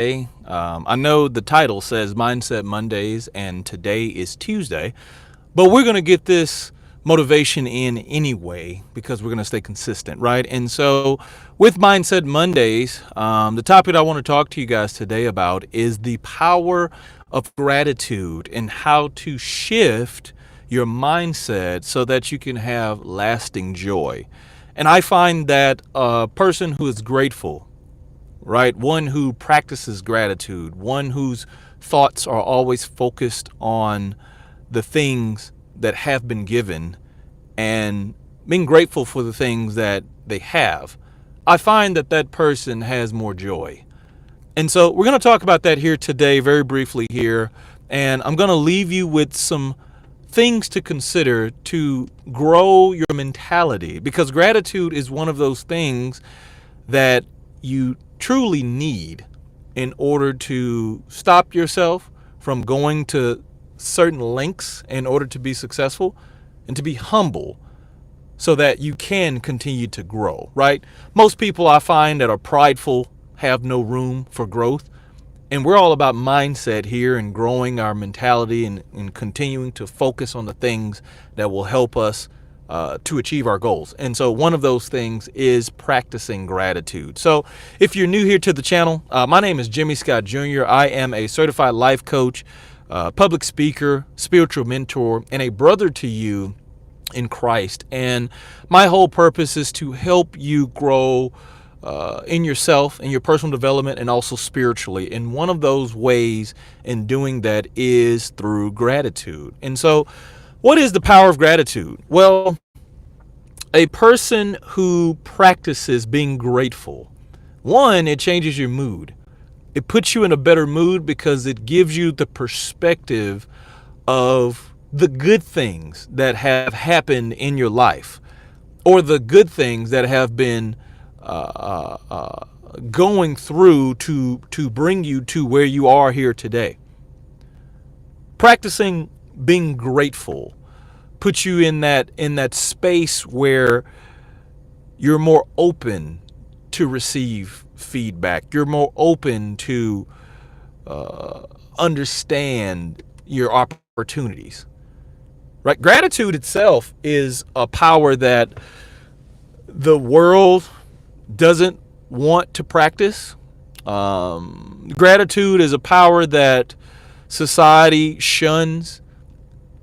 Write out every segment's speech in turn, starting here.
today. I know the title says Mindset Mondays and today is Tuesday, but we're going to get this motivation in anyway because we're going to stay consistent, right? And so with Mindset Mondays, the topic I want to talk to you guys today about is the power of gratitude and how to shift your mindset so that you can have lasting joy. And I find that a person who is grateful, right? One who practices gratitude, one whose thoughts are always focused on the things that have been given and being grateful for the things that they have. I find that that person has more joy. And so we're going to talk about that here today, very briefly here. And I'm going to leave you with some things to consider to grow your mentality, because gratitude is one of those things that you truly need in order to stop yourself from going to certain lengths in order to be successful, and to be humble so that you can continue to grow, right? Most people I find that are prideful have no room for growth. And we're all about mindset here and growing our mentality and continuing to focus on the things that will help us to achieve our goals. And so one of those things is practicing gratitude. So if you're new here to the channel, my name is Jimmy Scott Jr. I am a certified life coach, public speaker, spiritual mentor, and a brother to you in Christ. And my whole purpose is to help you grow in yourself, in your personal development, and also spiritually. And one of those ways in doing that is through gratitude. And so what is the power of gratitude? Well, a person who practices being grateful, one, it changes your mood. It puts you in a better mood because it gives you the perspective of the good things that have happened in your life, or the good things that have been going through to bring you to where you are here today. Practicing being grateful puts you in that space where you're more open to receive feedback. You're more open to understand your opportunities. Right? Gratitude itself is a power that the world doesn't want to practice. Gratitude is a power that society shuns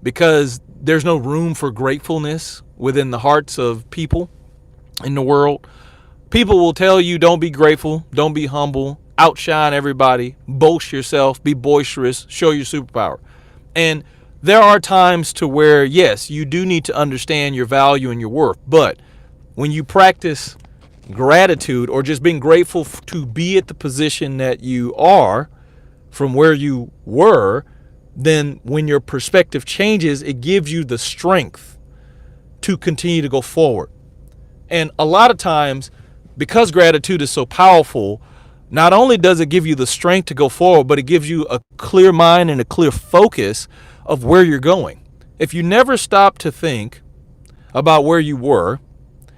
because there's no room for gratefulness within the hearts of people in the world. People will tell you, don't be grateful, don't be humble, outshine everybody, boast yourself, be boisterous, show your superpower. And there are times to where, yes, you do need to understand your value and your worth. But when you practice gratitude, or just being grateful to be at the position that you are from where you were, then when your perspective changes, it gives you the strength to continue to go forward. And a lot of times, because gratitude is so powerful, not only does it give you the strength to go forward, but it gives you a clear mind and a clear focus of where you're going. If you never stop to think about where you were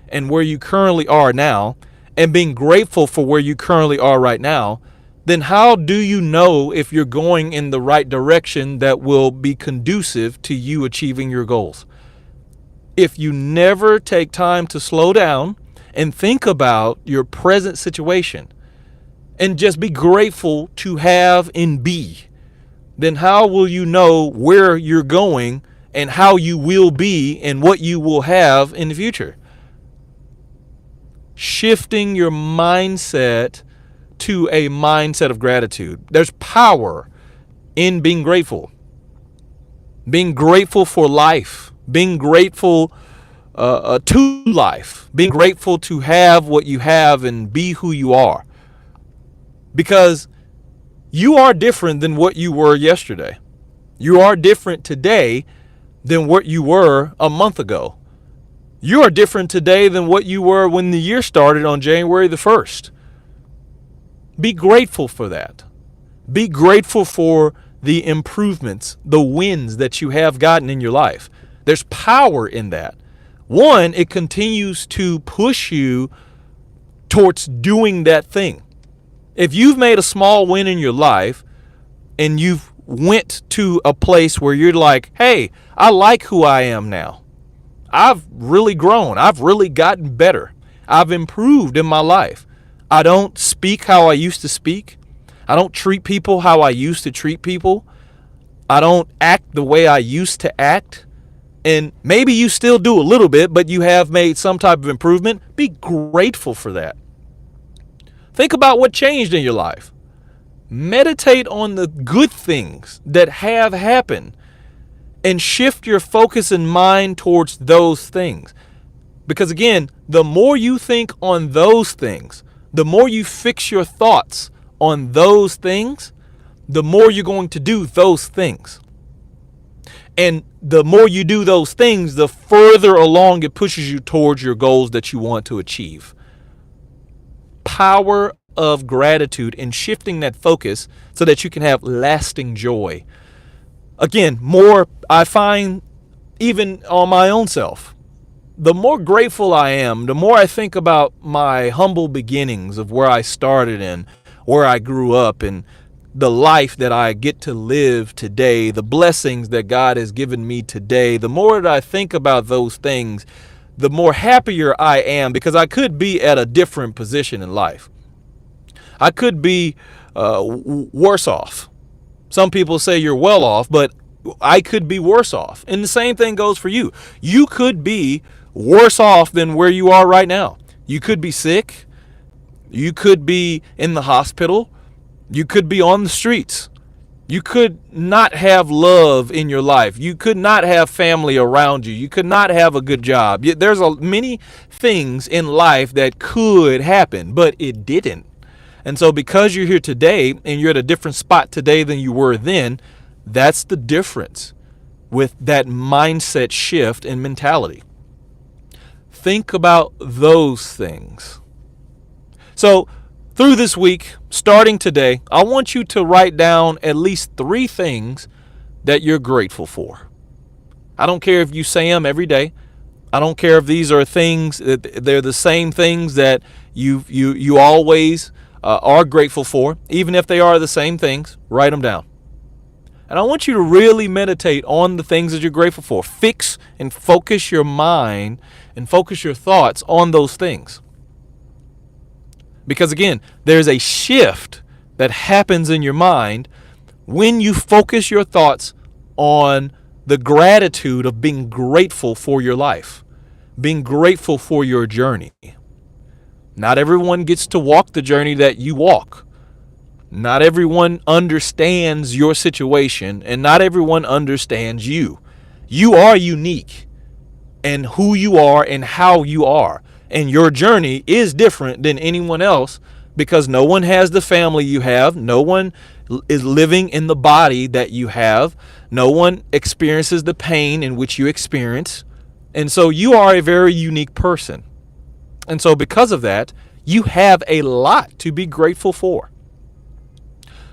and where you currently are now, and being grateful for where you currently are right now, then how do you know if you're going in the right direction that will be conducive to you achieving your goals? If you never take time to slow down and think about your present situation and just be grateful to have and be, then how will you know where you're going and how you will be and what you will have in the future? Shifting your mindset to a mindset of gratitude. There's power in being grateful. Being grateful for life. Being grateful to life. Being grateful to have what you have and be who you are. Because you are different than what you were yesterday. You are different today than what you were a month ago. You are different today than what you were when the year started on January the 1st. Be grateful for that. Be grateful for the improvements, the wins that you have gotten in your life. There's power in that. One, it continues to push you towards doing that thing. If you've made a small win in your life and you've went to a place where you're like, hey, I like who I am now. I've really grown. I've really gotten better. I've improved in my life. I don't speak how I used to speak. I don't treat people how I used to treat people. I don't act the way I used to act. And maybe you still do a little bit, but you have made some type of improvement. Be grateful for that. Think about what changed in your life. Meditate on the good things that have happened and shift your focus and mind towards those things. Because again, the more you think on those things, the more you fix your thoughts on those things, the more you're going to do those things. And the more you do those things, the further along it pushes you towards your goals that you want to achieve. Power of gratitude and shifting that focus so that you can have lasting joy. Again, more I find even on my own self. The more grateful I am, the more I think about my humble beginnings of where I started and where I grew up and the life that I get to live today, the blessings that God has given me today. The more that I think about those things, the more happier I am, because I could be at a different position in life. I could be worse off. Some people say you're well off, but I could be worse off. And the same thing goes for you. You could be worse off than where you are right now. You could be sick. You could be in the hospital. You could be on the streets. You could not have love in your life. You could not have family around you. You could not have a good job. There's many things in life that could happen, but it didn't. And so because you're here today and you're at a different spot today than you were then, that's the difference with that mindset shift and mentality. Think about those things. So through this week, starting today, I want you to write down at least 3 things that you're grateful for. I don't care if you say them every day. I don't care if these are things that they're the same things that you always are grateful for. Even if they are the same things, write them down. And I want you to really meditate on the things that you're grateful for. Fix and focus your mind and focus your thoughts on those things. Because again, there's a shift that happens in your mind when you focus your thoughts on the gratitude of being grateful for your life, being grateful for your journey. Not everyone gets to walk the journey that you walk. Not everyone understands your situation, and not everyone understands you. You are unique in who you are and how you are. And your journey is different than anyone else because no one has the family you have. No one is living in the body that you have. No one experiences the pain in which you experience. And so you are a very unique person. And so because of that, you have a lot to be grateful for.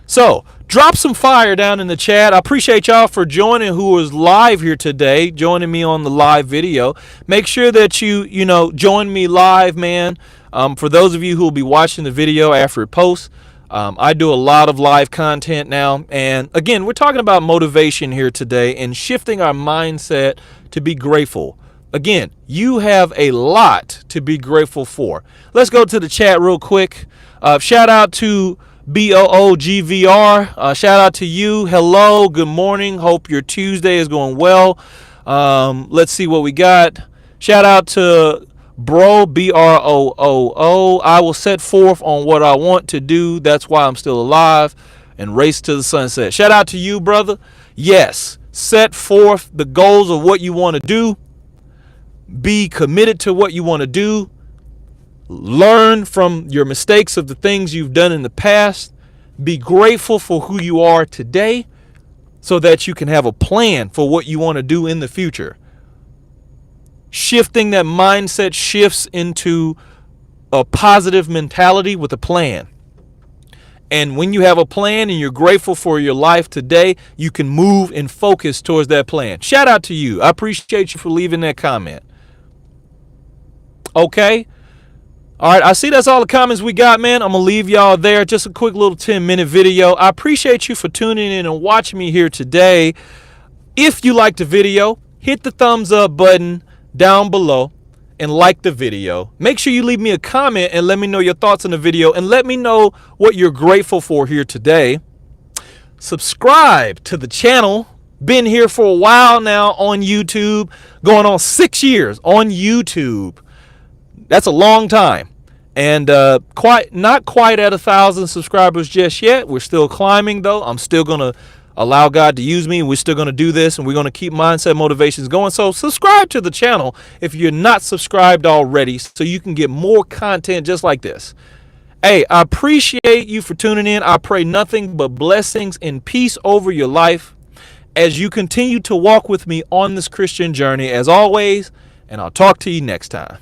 So drop some fire down in the chat. I appreciate y'all for joining who is live here today, joining me on the live video. Make sure that you join me live, man. For those of you who will be watching the video after it posts, I do a lot of live content now. And again, we're talking about motivation here today and shifting our mindset to be grateful. Again, you have a lot to be grateful for. Let's go to the chat real quick. Shout out to BOOGVR. Shout out to you. Hello. Good morning. Hope your Tuesday is going well. Let's see what we got. Shout out to Bro, BROOO. I will set forth on what I want to do. That's why I'm still alive. And race to the sunset. Shout out to you, brother. Yes. Set forth the goals of what you want to do. Be committed to what you want to do. Learn from your mistakes of the things you've done in the past. Be grateful for who you are today so that you can have a plan for what you want to do in the future. Shifting that mindset shifts into a positive mentality with a plan. And when you have a plan and you're grateful for your life today, you can move and focus towards that plan. Shout out to you. I appreciate you for leaving that comment. Okay. All right, I see that's all the comments we got, man. I'm going to leave y'all there. Just a quick little 10-minute video. I appreciate you for tuning in and watching me here today. If you liked the video, hit the thumbs up button down below and like the video. Make sure you leave me a comment and let me know your thoughts on the video and let me know what you're grateful for here today. Subscribe to the channel. Been here for a while now on YouTube, going on 6 years on YouTube. That's a long time. And not quite at 1,000 subscribers just yet. We're still climbing, though. I'm still going to allow God to use me. We're still going to do this, and we're going to keep Mindset Motivations going. So subscribe to the channel if you're not subscribed already so you can get more content just like this. Hey, I appreciate you for tuning in. I pray nothing but blessings and peace over your life as you continue to walk with me on this Christian journey as always, and I'll talk to you next time.